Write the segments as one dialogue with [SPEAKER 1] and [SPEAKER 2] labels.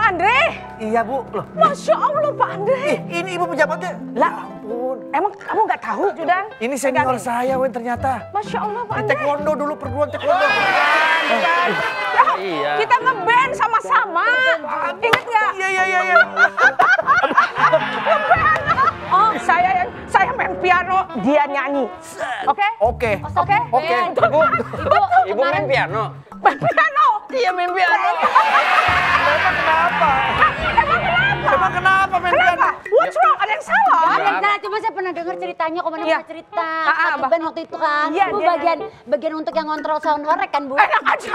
[SPEAKER 1] Pak Andre.
[SPEAKER 2] Iya Bu. Loh.
[SPEAKER 1] Masya Allah Pak Andre.
[SPEAKER 2] Ini ibu pejabatnya.
[SPEAKER 1] Lah, emang kamu nggak tahu Judang?
[SPEAKER 2] Ini senior saya Wen ternyata.
[SPEAKER 1] Masya Allah Pak
[SPEAKER 2] Di
[SPEAKER 1] Andre.
[SPEAKER 2] taekwondo dulu, perguruan taekwondo.
[SPEAKER 1] Ya, kita ngeband sama-sama. Ingat nggak?
[SPEAKER 2] Iya.
[SPEAKER 1] Oh, saya main piano, dia nyanyi. Oke?
[SPEAKER 2] Oke.
[SPEAKER 1] Oke.
[SPEAKER 3] Ibu main piano?
[SPEAKER 1] Main piano.
[SPEAKER 3] Iya main piano.
[SPEAKER 2] Emang kenapa main piano?
[SPEAKER 1] Kenapa? What's wrong? Ada yang salah?
[SPEAKER 4] Nah, cuma saya pernah dengar ceritanya, Komandan
[SPEAKER 1] Iya.
[SPEAKER 4] pernah cerita.
[SPEAKER 1] Ah,
[SPEAKER 4] Satu band waktu itu kan.
[SPEAKER 1] Iya,
[SPEAKER 4] Bu
[SPEAKER 1] dia
[SPEAKER 4] bagian untuk yang ngontrol sound horek kan, Bu?
[SPEAKER 1] Enak aja.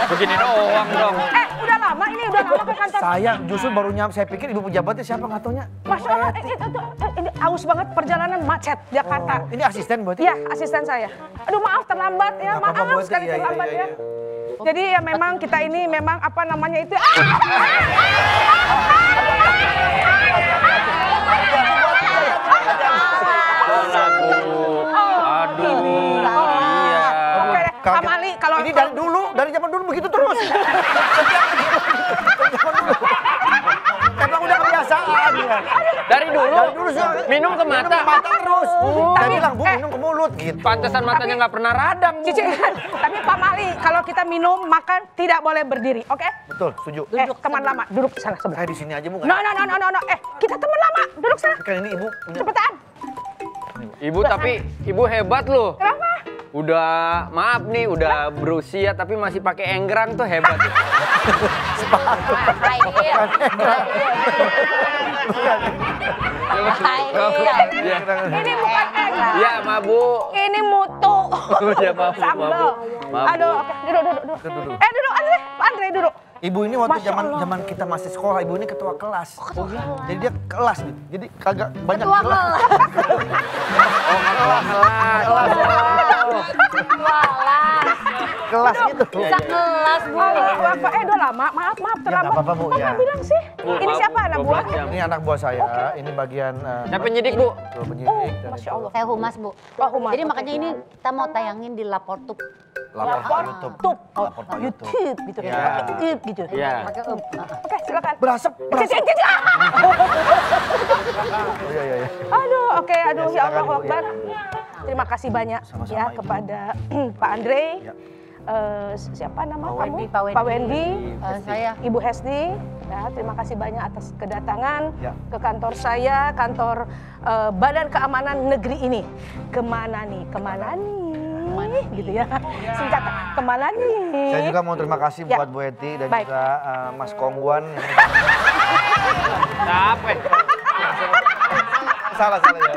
[SPEAKER 3] Begini doang dong.
[SPEAKER 1] Udah lama ke kantor.
[SPEAKER 2] Saya justru baru nyampe, saya pikir ibu pejabatnya siapa nggak taunya.
[SPEAKER 1] Masya Allah, ini aus banget perjalanan macet Jakarta.
[SPEAKER 2] Oh, ini asisten buat
[SPEAKER 1] Iya, asisten saya. Aduh maaf terlambat ya,
[SPEAKER 2] Nggak apa-apa,
[SPEAKER 1] maaf
[SPEAKER 2] Bu.
[SPEAKER 1] sekali
[SPEAKER 2] Iya,
[SPEAKER 1] terlambat
[SPEAKER 2] iya.
[SPEAKER 1] ya. Jadi ya memang kita ini memang apa namanya itu.
[SPEAKER 3] Aduh, iya.
[SPEAKER 1] Oke, Pak Mali kalau
[SPEAKER 2] ini dari zaman dulu begitu terus. Emang udah kebiasaan ya.
[SPEAKER 3] Dari dulu
[SPEAKER 2] Dari dulu sih.
[SPEAKER 3] minum ke mata.
[SPEAKER 2] Minum ke mata terus. Saya bilang Bu minum ke mulut gitu.
[SPEAKER 3] Pantesan matanya nggak pernah radang. Bu.
[SPEAKER 1] Cici, tapi Pak Mali kalau kita minum makan tidak boleh berdiri, oke?
[SPEAKER 2] Betul, setuju.
[SPEAKER 1] Teman lama duduk sana sebelah.
[SPEAKER 2] Saya di sini aja Bu.
[SPEAKER 1] No. Kita teman lama, duduk sana.
[SPEAKER 2] Kan ini Ibu punya.
[SPEAKER 1] Cepetan.
[SPEAKER 3] Ibu tapi ibu hebat loh.
[SPEAKER 1] Kenapa?
[SPEAKER 3] Udah maaf nih, udah berusia tapi masih pakai enggrang tuh hebat. Ya.
[SPEAKER 1] Ini bukan egg.
[SPEAKER 3] Iya, mabuk.
[SPEAKER 1] Ini mutu.
[SPEAKER 3] Ya, mabuk,
[SPEAKER 1] Sambel.
[SPEAKER 3] mabuk. Mabuk.
[SPEAKER 1] Aduh, oke. Duduk.
[SPEAKER 2] Duduk.
[SPEAKER 1] Duduk Andre. Pak Andre duduk.
[SPEAKER 2] Ibu ini waktu
[SPEAKER 1] Masya Allah.
[SPEAKER 2] zaman kita masih sekolah, ibu ini ketua kelas. Jadi dia kelas gitu. Jadi kagak banyak
[SPEAKER 4] Ketua
[SPEAKER 2] kelas. Kelas gitu.
[SPEAKER 4] Bisa kelas, Bu.
[SPEAKER 1] Bapak, udah lama. Maaf, terlambat.
[SPEAKER 2] nggak apa-apa, Bu,
[SPEAKER 1] Kok
[SPEAKER 2] ya.
[SPEAKER 1] nggak bilang sih?
[SPEAKER 3] Bu,
[SPEAKER 1] Ini
[SPEAKER 3] maaf,
[SPEAKER 1] siapa anak
[SPEAKER 3] 12
[SPEAKER 1] buah?
[SPEAKER 3] jam.
[SPEAKER 2] Ini anak buah saya, ini bagian
[SPEAKER 3] Saya penyidik, Bu.
[SPEAKER 2] ketua penyidik. dan
[SPEAKER 1] Masya
[SPEAKER 2] itu
[SPEAKER 1] Allah.
[SPEAKER 4] Saya humas, Bu.
[SPEAKER 1] Oh, humas,
[SPEAKER 4] Jadi
[SPEAKER 1] oke.
[SPEAKER 4] makanya ini kita mau tayangin di Laportub.
[SPEAKER 2] lapor ke YouTube. Lapor ke YouTube.
[SPEAKER 1] YouTube gitu.
[SPEAKER 2] Ya.
[SPEAKER 1] YouTube gitu.
[SPEAKER 3] Iya.
[SPEAKER 4] Pakai
[SPEAKER 1] Oke, silakan.
[SPEAKER 2] Berasap.
[SPEAKER 1] Cici.
[SPEAKER 2] Oh, iya.
[SPEAKER 1] Aduh, oke, ya
[SPEAKER 2] silakan,
[SPEAKER 1] Allah
[SPEAKER 2] Bu,
[SPEAKER 1] Akbar. Terima kasih banyak
[SPEAKER 2] Sama-sama,
[SPEAKER 1] ya
[SPEAKER 2] Ibu.
[SPEAKER 1] kepada Pak Andre.
[SPEAKER 2] Ya.
[SPEAKER 1] Siapa nama
[SPEAKER 2] Pak
[SPEAKER 1] kamu?
[SPEAKER 4] Wendy,
[SPEAKER 1] Pak Wendy.
[SPEAKER 4] saya.
[SPEAKER 1] Ibu Hesti. Ya, terima kasih banyak atas kedatangan
[SPEAKER 2] Ya.
[SPEAKER 1] ke kantor saya, kantor Badan Keamanan Negeri ini. Kemana nih? Gitu ya. Singkatan. Kemana nih?
[SPEAKER 2] Saya juga mau terima kasih
[SPEAKER 1] Ya.
[SPEAKER 2] buat Bu Eti dan
[SPEAKER 1] Baik.
[SPEAKER 2] juga Mas Kongguan.
[SPEAKER 3] Capek.
[SPEAKER 2] Salah ya.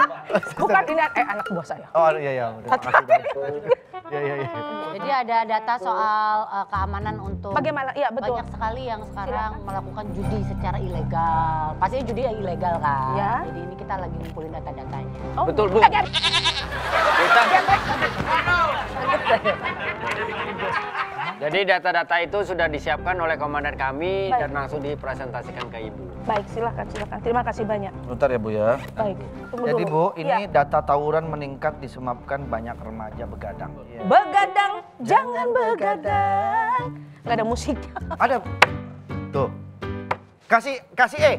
[SPEAKER 1] Bukan ini anak buah saya.
[SPEAKER 2] Oh iya. Terima kasih banyak. Iya.
[SPEAKER 4] Jadi ada data soal keamanan untuk
[SPEAKER 1] Bagaimana? Iya, betul.
[SPEAKER 4] banyak sekali yang sekarang melakukan judi secara ilegal. Pastinya judi yang ilegal kan.
[SPEAKER 1] Ya.
[SPEAKER 4] Jadi ini kita lagi ngumpulin data-datanya.
[SPEAKER 1] Oh,
[SPEAKER 3] Betul, Bu.
[SPEAKER 1] Kita
[SPEAKER 3] Jadi data-data itu sudah disiapkan oleh komandan kami
[SPEAKER 1] Baik.
[SPEAKER 3] dan langsung dipresentasikan ke Ibu.
[SPEAKER 1] Baik, silakan. Terima kasih banyak.
[SPEAKER 2] Bentar ya Bu ya.
[SPEAKER 1] Baik. Tunggu
[SPEAKER 2] Jadi
[SPEAKER 1] dulu.
[SPEAKER 2] Bu, ini
[SPEAKER 1] Ya.
[SPEAKER 2] data tawuran meningkat disebabkan banyak remaja begadang. Iya.
[SPEAKER 1] Begadang, jangan begadang. Gak ada musiknya.
[SPEAKER 2] Ada. Tuh. Kasih E.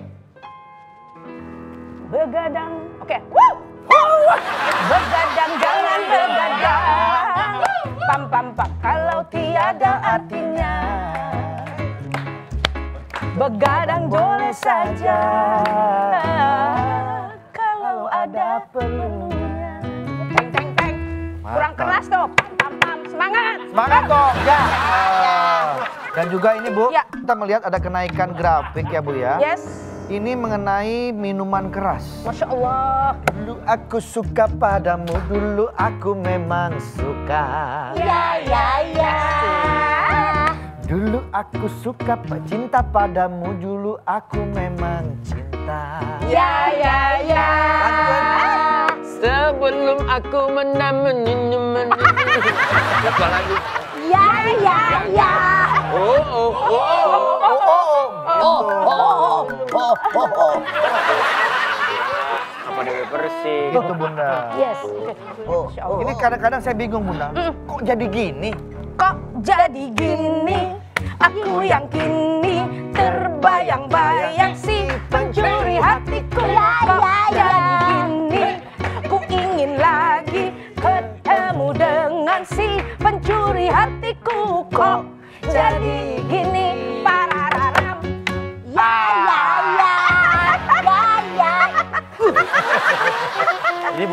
[SPEAKER 1] Begadang. Oke. Woo! Begadang, jangan begadang. Pam. Kalau tiada artinya. Begadang boleh saja. Kalau ada perlunya. Teng. Kurang
[SPEAKER 2] Mantap.
[SPEAKER 1] keras tuh. Pam. Semangat.
[SPEAKER 2] Semangat kok. Ya. Dan juga ini Bu,
[SPEAKER 1] Ya.
[SPEAKER 2] kita melihat ada kenaikan grafik ya Bu ya.
[SPEAKER 1] Yes.
[SPEAKER 2] Ini mengenai minuman keras.
[SPEAKER 1] Masya Allah.
[SPEAKER 2] Dulu aku suka padamu, dulu aku memang suka.
[SPEAKER 1] Ya.
[SPEAKER 2] Dulu aku suka cinta padamu, dulu aku memang cinta.
[SPEAKER 1] Ya.
[SPEAKER 3] Sebelum aku menamanya. Apa lagi?
[SPEAKER 1] Ya.
[SPEAKER 3] Apa dewe bersih?
[SPEAKER 2] Gitu Bunda.
[SPEAKER 1] Yes. Oke. Masya Allah.
[SPEAKER 2] Ini kadang-kadang saya bingung Bunda, kok jadi gini?
[SPEAKER 1] Kok jadi gini? Aku yang kini terbaik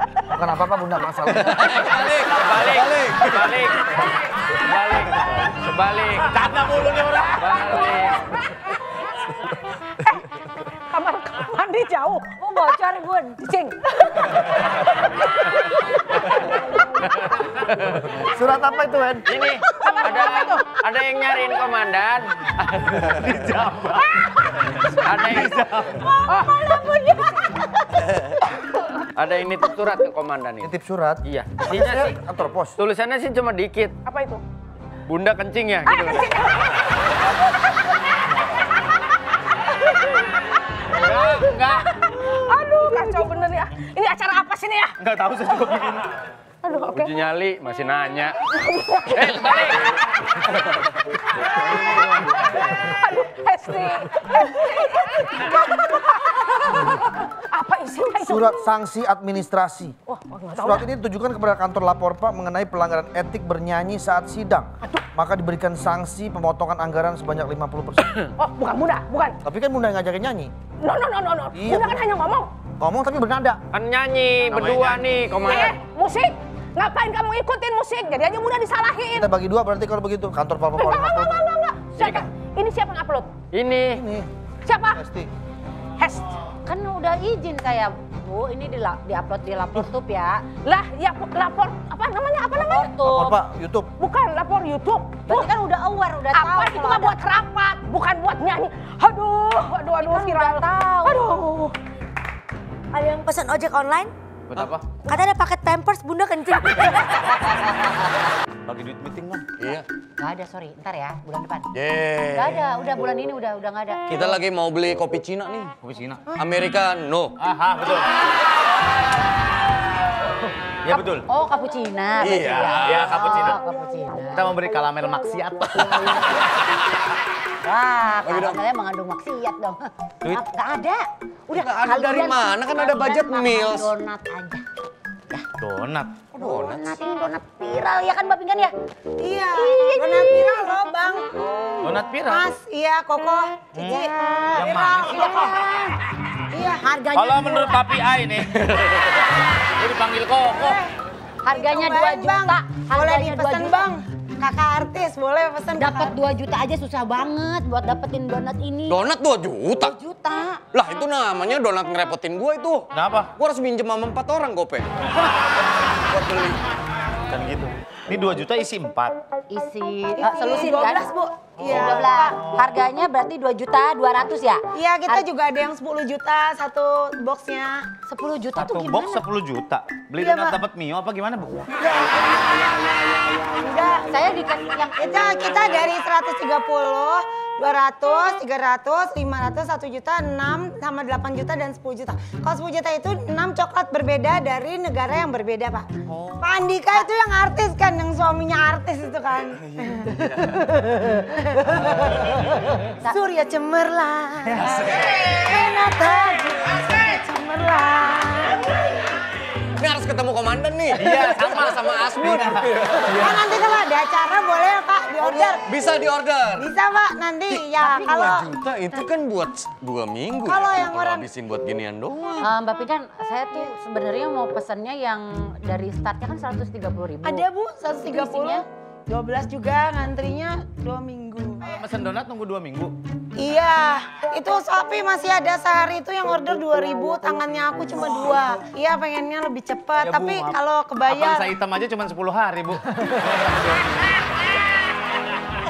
[SPEAKER 2] Bukan apa-apa Bunda masalah.
[SPEAKER 3] Sebalik.
[SPEAKER 5] Canda mulu nih orang.
[SPEAKER 3] Balik.
[SPEAKER 4] Kamar mandi jauh. Mau bocor, Bun. Cing.
[SPEAKER 2] Surat apa itu, Wen?
[SPEAKER 3] Ini ada yang nyariin komandan. Ada yang nitip surat ke komandan ini.
[SPEAKER 2] Titip surat.
[SPEAKER 3] Iya. Isinya sih
[SPEAKER 2] Kantor pos.
[SPEAKER 3] tulisannya sih cuma dikit.
[SPEAKER 4] Apa itu?
[SPEAKER 3] Bunda kencing ya gitu. Enggak.
[SPEAKER 4] Aduh, kacau bener ya. Ini acara apa sih nih ya?
[SPEAKER 5] Nggak tahu saya juga bikin.
[SPEAKER 4] Aduh, oke.
[SPEAKER 3] Uji nyali masih nanya. Balik.
[SPEAKER 4] Aduh, Hesti. Apa isinya itu?
[SPEAKER 2] Surat sanksi administrasi.
[SPEAKER 4] Wah, nggak tahu.
[SPEAKER 2] Surat ini ditujukan kepada kantor Laporpa mengenai pelanggaran etik bernyanyi saat sidang. Maka diberikan sanksi pemotongan anggaran sebanyak 50%.
[SPEAKER 4] Oh, bukan Bunda, bukan.
[SPEAKER 2] Tapi kan Bunda yang ngajakin nyanyi.
[SPEAKER 4] No.
[SPEAKER 2] Iya,
[SPEAKER 4] Bunda kan hanya ngomong.
[SPEAKER 2] Ngomong tapi bernada.
[SPEAKER 3] Kan nyanyi berdua nih komandan.
[SPEAKER 4] Musik. Ngapain kamu ikutin musik? Jadi aja Bunda disalahin.
[SPEAKER 2] Kita bagi dua berarti kalau begitu. Kantor Laporpa 50.
[SPEAKER 4] Enggak. Siapa? Ini siapa yang upload?
[SPEAKER 3] Ini.
[SPEAKER 2] Ini.
[SPEAKER 4] Siapa?
[SPEAKER 2] Pasti.
[SPEAKER 4] Hest.
[SPEAKER 6] Kan udah izin saya, Bu. Ini di-upload di YouTube ya.
[SPEAKER 4] Lah, ya lapor apa namanya?
[SPEAKER 2] Laporpa YouTube.
[SPEAKER 4] Bukan lapor YouTube.
[SPEAKER 6] Berarti kan udah aware, udah tahu.
[SPEAKER 4] Apa itu
[SPEAKER 6] kalau
[SPEAKER 4] mah
[SPEAKER 6] ada-
[SPEAKER 4] buat rapat, bukan buat nyanyi. Aduh,
[SPEAKER 6] Kan
[SPEAKER 4] viral.
[SPEAKER 6] udah tahu.
[SPEAKER 4] Aduh.
[SPEAKER 6] Ada yang pesan ojek online?
[SPEAKER 3] Buat apa?
[SPEAKER 6] Katanya ada paket Pampers, Bunda kencing.
[SPEAKER 5] Bagi duit meeting bang.
[SPEAKER 7] Iya.
[SPEAKER 6] Gak ada, sorry. Ntar ya, bulan depan.
[SPEAKER 7] Yeay.
[SPEAKER 6] Gak ada, udah bulan ini udah nggak ada.
[SPEAKER 7] Kita lagi mau beli kopi Cina nih.
[SPEAKER 5] Kopi Cina.
[SPEAKER 7] Americano.
[SPEAKER 5] Aha, betul. Iya betul.
[SPEAKER 6] Oh, cappuccino. berarti
[SPEAKER 7] Iya,
[SPEAKER 6] ya.
[SPEAKER 5] iya, cappuccino.
[SPEAKER 6] Oh, cappuccino.
[SPEAKER 5] Kita memberi karamel maksiat.
[SPEAKER 6] Wah,
[SPEAKER 7] Bagi dong.
[SPEAKER 6] karamelnya mengandung maksiat dong.
[SPEAKER 5] Duit?
[SPEAKER 6] Gak ada. Udah,
[SPEAKER 7] Nggak ada dari mana? Kan ada budget
[SPEAKER 6] makan
[SPEAKER 7] meals.
[SPEAKER 6] Donat aja.
[SPEAKER 5] Donat.
[SPEAKER 6] Donat ini donat viral ya kan Mbak Pinggan ya?
[SPEAKER 8] Iya, donat viral loh Bang.
[SPEAKER 5] Donat viral.
[SPEAKER 8] Mas, iya Koko, Cici.
[SPEAKER 5] Yang mana sih?
[SPEAKER 8] Iya, harganya.
[SPEAKER 5] Kalau menurut Papi A ini. Dia dipanggil Koko.
[SPEAKER 6] Harganya 2
[SPEAKER 8] Cobain,
[SPEAKER 6] juta.
[SPEAKER 8] Bang. Boleh
[SPEAKER 6] Harganya 2
[SPEAKER 8] dipesan
[SPEAKER 6] juta.
[SPEAKER 8] Bang. Kakak artis boleh pesan.
[SPEAKER 6] Dapat 2 juta aja susah banget buat dapetin donat ini.
[SPEAKER 7] Donat 2 juta.
[SPEAKER 6] 2 juta.
[SPEAKER 7] Lah itu namanya donat ngerepotin gua itu.
[SPEAKER 5] Kenapa?
[SPEAKER 7] Gua harus minjem sama 4 orang gope. Buat beli.
[SPEAKER 5] Kan gitu. Ini 2 juta isi 4.
[SPEAKER 6] Isi selusin kan?
[SPEAKER 8] 12 Bu. Iya.
[SPEAKER 6] 12. Harganya berarti 2 juta 200 ya?
[SPEAKER 8] Iya, kita juga ada yang 10 juta satu boxnya.
[SPEAKER 6] 10 juta tuh
[SPEAKER 5] Satu
[SPEAKER 6] gimana?
[SPEAKER 5] box 10 juta. Beli
[SPEAKER 8] Iya,
[SPEAKER 5] donat
[SPEAKER 8] Pak.
[SPEAKER 5] dapat mio apa gimana, Bu?
[SPEAKER 8] Enggak,
[SPEAKER 6] Saya dikasih yang
[SPEAKER 8] kita dari 130, 200, 300, 500, 1 juta, 6, sama 8 juta dan 10 juta. Kalau 10 juta itu 6 coklat berbeda dari negara yang berbeda, Pak. Pak Andika itu yang artis kan, yang suaminya artis itu kan. Surya cemerlang, Renata cemerlang.
[SPEAKER 7] Ini harus ketemu komandan nih.
[SPEAKER 5] Iya,
[SPEAKER 7] sama Asbun.
[SPEAKER 8] Nah, nanti kalau ada acara boleh ya Pak, diorder.
[SPEAKER 7] Bisa diorder.
[SPEAKER 8] Bisa Pak, nanti ya
[SPEAKER 7] 2
[SPEAKER 8] kalau
[SPEAKER 7] juta itu kan buat 2 minggu.
[SPEAKER 8] Kalau
[SPEAKER 7] ya.
[SPEAKER 8] yang orang-
[SPEAKER 7] habisin buat ginian doang.
[SPEAKER 6] Mbak Pinggan, saya tuh sebenarnya mau pesennya yang dari startnya kan 130.000.
[SPEAKER 8] ada Bu, 130. 12 juga ngantrinya 2 minggu.
[SPEAKER 5] Kalau mesen donat nunggu 2 minggu.
[SPEAKER 8] Iya, itu Shopee masih ada sehari itu yang order 2.000, tangannya aku cuma 2. Iya, pengennya lebih cepat,
[SPEAKER 5] Ya, Bu,
[SPEAKER 8] tapi
[SPEAKER 5] maaf.
[SPEAKER 8] kalau
[SPEAKER 5] Avanza
[SPEAKER 8] kebayar
[SPEAKER 5] hitam aja cuma 10 hari, Bu.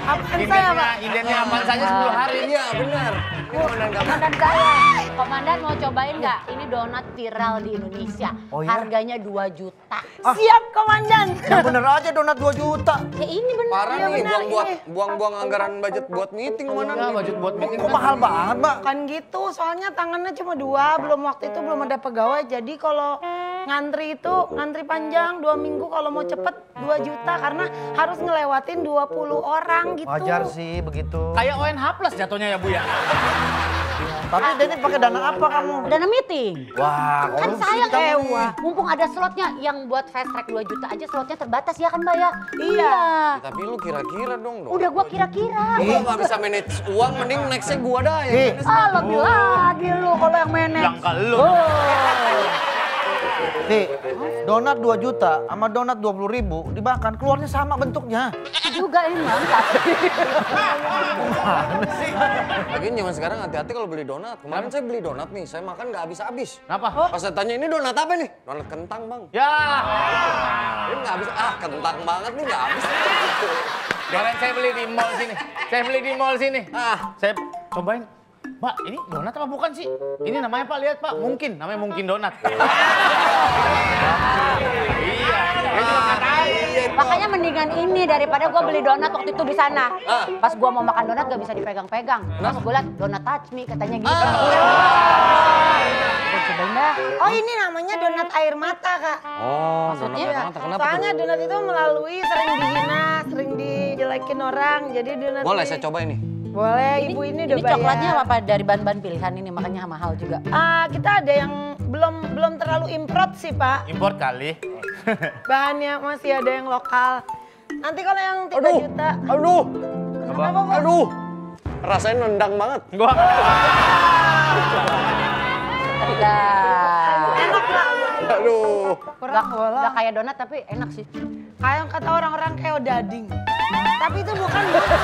[SPEAKER 8] apaan saya Pak?
[SPEAKER 5] Indennya Avanza aja 10 hari.
[SPEAKER 7] Iya benar.
[SPEAKER 6] Komandan saya, komandan mau cobain nggak? Ini donat viral di Indonesia.
[SPEAKER 2] Oh, iya?
[SPEAKER 6] Harganya 2 juta.
[SPEAKER 8] Siap Komandan.
[SPEAKER 2] Yang bener aja donat 2 juta.
[SPEAKER 6] Ya ini bener.
[SPEAKER 7] Parah
[SPEAKER 6] ya,
[SPEAKER 7] nih,
[SPEAKER 6] bener.
[SPEAKER 7] buang-buang anggaran budget buat meeting mana
[SPEAKER 5] Enggak,
[SPEAKER 7] nih.
[SPEAKER 5] budget buat meeting.
[SPEAKER 2] Kok mahal banget, Mbak?
[SPEAKER 8] Kan gitu, soalnya tangannya cuma 2, belum waktu itu belum ada pegawai. Jadi kalau ngantri itu ngantri panjang 2 minggu, kalau mau cepet 2 juta karena harus ngelewatin 20 orang gitu.
[SPEAKER 2] Wajar sih begitu.
[SPEAKER 5] Kayak ONH Plus jatuhnya ya, Bu ya.
[SPEAKER 2] Tapi Denny pakai dana apa kamu?
[SPEAKER 6] Dana meeting.
[SPEAKER 2] Wah,
[SPEAKER 6] Kan
[SPEAKER 2] korupsi
[SPEAKER 6] saya
[SPEAKER 2] kamu.
[SPEAKER 6] mumpung ada slotnya yang buat fast track 2 juta aja slotnya terbatas ya kan Mbak ya?
[SPEAKER 8] Iya.
[SPEAKER 7] Tapi lu kira-kira dong.
[SPEAKER 6] Udah gua kira-kira.
[SPEAKER 7] Lu nggak bisa manage uang, mending nextnya gua dah ya.
[SPEAKER 2] Ih.
[SPEAKER 6] Ah, lebih lagi lu kalau yang manage.
[SPEAKER 5] Bilang ke lu.
[SPEAKER 2] Nih, donat 2 juta sama donat 20.000 dimakan, keluarnya sama bentuknya.
[SPEAKER 6] Juga emang, tapi
[SPEAKER 7] Lagian zaman sekarang hati-hati kalau beli donat. Kemarin saya beli donat nih, saya makan nggak habis-habis.
[SPEAKER 5] Kenapa?
[SPEAKER 7] Pas saya tanya ini donat apa nih? Donat kentang bang.
[SPEAKER 5] Ya.
[SPEAKER 7] Ini nggak habis, kentang banget nih nggak habis.
[SPEAKER 5] Kemarin saya beli di mall sini. Saya beli di mall sini.
[SPEAKER 7] Ah.
[SPEAKER 5] Saya cobain. Mbak, ini donat apa bukan sih? Ini namanya Pak, lihat Pak. Mungkin, namanya mungkin donat. Iya, saya juga nggak tahu.
[SPEAKER 6] makanya mendingan ini daripada gue beli donat waktu itu di sana.
[SPEAKER 7] Ah.
[SPEAKER 6] Pas gue mau makan donat gak bisa dipegang-pegang. Pas gue liat donat touch me katanya gitu. Gua cobain dah.
[SPEAKER 8] Oh ini namanya donat air mata kak.
[SPEAKER 7] Oh, donat
[SPEAKER 8] Iya,
[SPEAKER 7] mata kenapa
[SPEAKER 8] soalnya
[SPEAKER 7] tuh?
[SPEAKER 8] donat itu melalui sering dihina, sering dijelekin orang. Jadi donat
[SPEAKER 7] Boleh saya coba ini?
[SPEAKER 8] Boleh, ibu ini udah
[SPEAKER 6] Ini
[SPEAKER 8] bayar.
[SPEAKER 6] coklatnya apa dari bahan-bahan pilihan ini makanya mahal juga.
[SPEAKER 8] Kita ada yang belum terlalu import sih pak.
[SPEAKER 5] Import kali.
[SPEAKER 8] Bahannya masih ada yang lokal. Nanti kalau yang 3 juta.
[SPEAKER 7] Aduh,
[SPEAKER 8] Kenapa bu?
[SPEAKER 7] aduh. Rasanya nendang banget.
[SPEAKER 5] Gua
[SPEAKER 8] Enak pak.
[SPEAKER 7] Aduh.
[SPEAKER 8] Kurang bola.
[SPEAKER 6] Gak kayak donat tapi enak sih.
[SPEAKER 8] Kayak kata orang-orang kayak odading. Tapi itu bukan donat.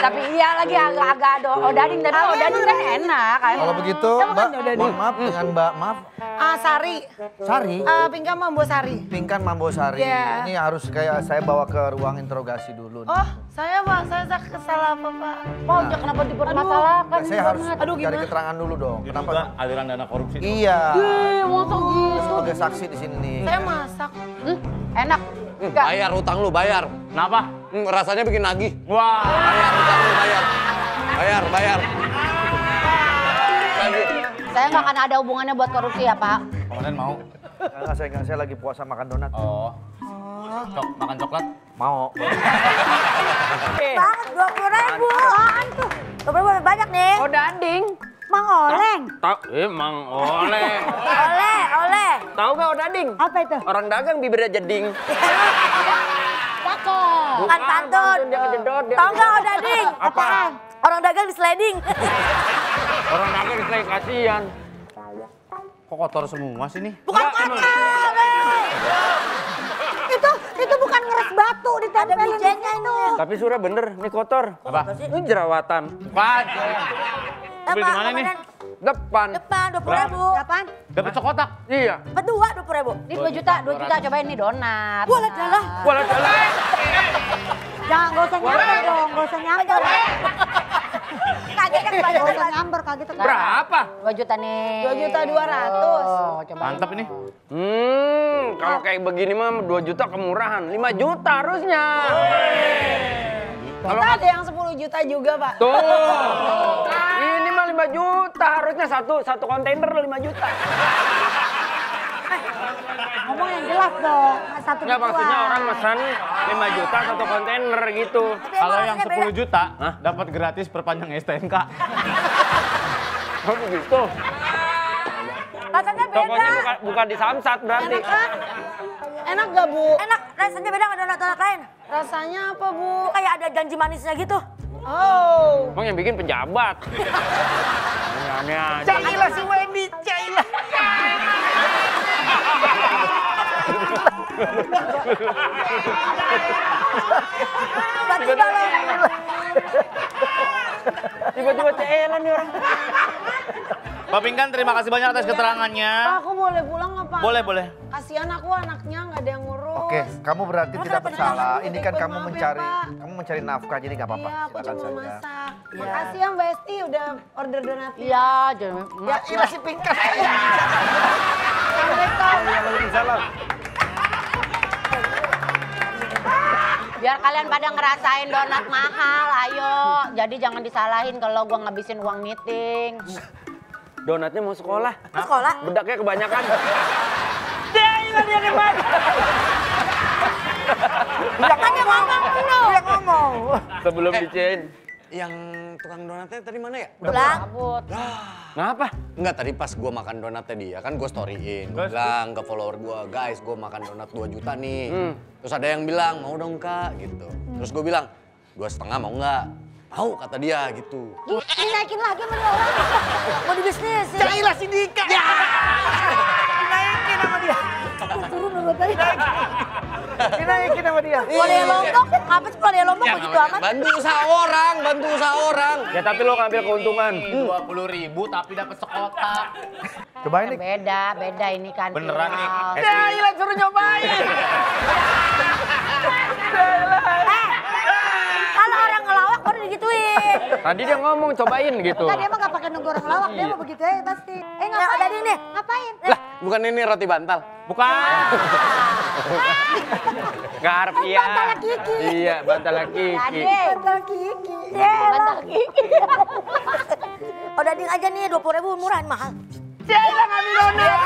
[SPEAKER 6] Tapi iya lagi agak-agak odading tapi odading kan enak kan.
[SPEAKER 2] Kalau begitu, Mbak, mohon maaf dengan Mbak, maaf.
[SPEAKER 8] Sari.
[SPEAKER 2] Sari,
[SPEAKER 8] Pingkan Mambo Sari.
[SPEAKER 2] Pingkan Mambo Sari.
[SPEAKER 8] Iya.
[SPEAKER 2] Ini harus kayak saya bawa ke ruang interogasi dulu. nih.
[SPEAKER 8] Oh, saya pak, saya salah apa pak?
[SPEAKER 6] Oh, kenapa dipermasalahkan?
[SPEAKER 2] Nah, saya harus
[SPEAKER 8] Aduh,
[SPEAKER 2] cari
[SPEAKER 8] gimana?
[SPEAKER 2] keterangan dulu dong.
[SPEAKER 5] juga
[SPEAKER 2] Kenapa?
[SPEAKER 5] aliran dana korupsi.
[SPEAKER 2] Iya.
[SPEAKER 6] Masa gitu?
[SPEAKER 2] Sebagai saksi di sini nih.
[SPEAKER 8] Saya masak.
[SPEAKER 6] Enak. Enggak.
[SPEAKER 7] Bayar utang lu, bayar.
[SPEAKER 5] Kenapa?
[SPEAKER 7] Rasanya bikin nagih.
[SPEAKER 5] Wah.
[SPEAKER 7] Bayar utang lu, bayar. Bayar, bayar. Lagi.
[SPEAKER 6] Saya nggak akan ada hubungannya buat korupsi ya Pak.
[SPEAKER 5] Komandan mau?
[SPEAKER 2] Enggak, saya lagi puasa makan donat.
[SPEAKER 5] Oh. Makan coklat?
[SPEAKER 2] Mau.
[SPEAKER 9] Banget 20.000. Apaan tuh? 20.000 banyak nih.
[SPEAKER 6] Oh dading.
[SPEAKER 9] Mang Oleng.
[SPEAKER 3] Mang Oleh.
[SPEAKER 9] Oleh.
[SPEAKER 3] Tahu nggak odading?
[SPEAKER 9] Apa itu?
[SPEAKER 3] Orang dagang bibirnya jeding.
[SPEAKER 6] Cakep.
[SPEAKER 9] Bukan pantun.
[SPEAKER 3] Dia kejedot.
[SPEAKER 9] Tahu nggak odading?
[SPEAKER 3] Apaan?
[SPEAKER 9] Orang dagang di sliding.
[SPEAKER 3] Orang dagang diselain kasihan.
[SPEAKER 5] Kok kotor semua sih nih?
[SPEAKER 9] Bukan kotor. Itu bukan ngeres batu ditempelin bijennya itu.
[SPEAKER 3] Tapi Surya bener, ini kotor.
[SPEAKER 5] Apa?
[SPEAKER 3] Ini jerawatan.
[SPEAKER 5] Bukan. Beli di mana nih?
[SPEAKER 3] Depan.
[SPEAKER 9] Depan 20.000. Kapan?
[SPEAKER 5] Dapat sekotak.
[SPEAKER 3] Iya.
[SPEAKER 9] Berdua 20.000.
[SPEAKER 6] Ini 2 juta cobain nih donat.
[SPEAKER 9] Boleh jalan.
[SPEAKER 3] Boleh jalan.
[SPEAKER 9] Jangan gak usah nyamber dong, gak usah nyamber. Kaget kan banyak gak usah nyamber, kaget kan.
[SPEAKER 3] Berapa?
[SPEAKER 6] 2 juta nih.
[SPEAKER 8] 2.200.000.
[SPEAKER 6] Oh, coba.
[SPEAKER 5] Mantap ini.
[SPEAKER 3] Kalau kayak begini mah 2 juta kemurahan. 5 juta harusnya.
[SPEAKER 8] Kita ada yang 10 juta juga pak.
[SPEAKER 3] Tuh. Ini mah 5 juta. Harusnya satu kontainer 5 juta.
[SPEAKER 9] Ngomong yang jelas dong, satu
[SPEAKER 3] Enggak, maksudnya orang pesan 5 juta satu kontainer gitu.
[SPEAKER 5] Kalau yang 10 juta, dapat gratis perpanjang STNK.
[SPEAKER 3] Oh begitu.
[SPEAKER 9] Rasanya
[SPEAKER 3] Tokonya
[SPEAKER 9] beda.
[SPEAKER 3] bukan di Samsat berarti.
[SPEAKER 8] Enak gak bu?
[SPEAKER 9] Enak, rasanya beda sama donat-donat lain.
[SPEAKER 8] Rasanya apa bu?
[SPEAKER 9] Kayak ada janji manisnya gitu.
[SPEAKER 8] Oh.
[SPEAKER 3] Emang yang bikin pejabat. Aneh-aneh aja.
[SPEAKER 5] Cailah si Wendy, cailah. Tiba-tiba ceelan nih orang. Pak Pingkan, terima kasih banyak atas keterangannya.
[SPEAKER 8] Pak, aku boleh pulang nggak pak?
[SPEAKER 5] Boleh, boleh.
[SPEAKER 8] Kasihan aku anaknya nggak ada yang ngurus.
[SPEAKER 2] Oke, kamu berarti
[SPEAKER 8] Emang
[SPEAKER 2] tidak
[SPEAKER 8] kenapa
[SPEAKER 2] bersalah.
[SPEAKER 8] nggak
[SPEAKER 2] Ini kan
[SPEAKER 8] ikut?
[SPEAKER 2] kamu
[SPEAKER 8] Maaf ya,
[SPEAKER 2] mencari,
[SPEAKER 8] Pak.
[SPEAKER 2] kamu mencari nafkah, jadi nggak apa-apa.
[SPEAKER 8] Iya, aku
[SPEAKER 2] Silakan
[SPEAKER 8] cuma
[SPEAKER 2] saja.
[SPEAKER 8] masak. Makasih ya Mbak Esti udah order donatnya.
[SPEAKER 6] Iya, jangan.
[SPEAKER 8] Ya, iya si Pingkan.
[SPEAKER 2] Waalaikumsalam.
[SPEAKER 6] Biar kalian pada ngerasain donat mahal, ayo. Jadi jangan disalahin kalau gua ngabisin uang meeting.
[SPEAKER 3] Donatnya mau sekolah.
[SPEAKER 9] Ke sekolah.
[SPEAKER 3] Bedaknya kebanyakan. Ceelan dia hebat.
[SPEAKER 9] Kan dia ngomong dulu. Dia ngomong.
[SPEAKER 3] Sebelum dicein.
[SPEAKER 7] Yang tukang donatnya tadi mana ya?
[SPEAKER 9] Pulang.
[SPEAKER 6] Kabut.
[SPEAKER 3] Ngapa?
[SPEAKER 7] Enggak, tadi pas gua makan donatnya dia kan gue storyin. Gue bilang ke follower gue, guys gue makan donat 2 juta nih. Terus ada yang bilang, mau dong kak gitu. Terus gue bilang, 2,5 mau nggak? Mau kata dia gitu.
[SPEAKER 9] Dinaikin lagi sama dia orang. Mau dibisnisin.
[SPEAKER 1] Cailah si Dika. Ya. Dinaikin sama dia.
[SPEAKER 9] Turun dulu tadi.
[SPEAKER 1] Dinaikin sama dia.
[SPEAKER 9] Peladaian Lombok, apa sih peladaian Lombok begitu amat?
[SPEAKER 7] Bantu usaha orang, bantu usaha orang.
[SPEAKER 3] Ya tapi lo ngambil keuntungan.
[SPEAKER 5] 20.000 tapi dapat sekotak.
[SPEAKER 2] Cobain nih.
[SPEAKER 6] Beda ini kan.
[SPEAKER 5] Beneran nih.
[SPEAKER 1] Cailah suruh nyobain.
[SPEAKER 9] Kalau orang ngelawak baru digituin.
[SPEAKER 3] Tadi dia ngomong cobain gitu.
[SPEAKER 9] Enggak, dia mah gak pakai nunggu orang lawak, dia mau begitu aja pasti. Ngapain? Udah nih, ngapain?
[SPEAKER 7] Lah, bukan ini roti bantal.
[SPEAKER 3] Bukan. Ngarep iya.
[SPEAKER 9] Bantal Kiki.
[SPEAKER 3] Iya, bantal Kiki.
[SPEAKER 9] Bantal Kiki. Bantal Kiki. Udah ding aja nih, 20.000 murah, mahal.
[SPEAKER 1] Cailah ngambil donat.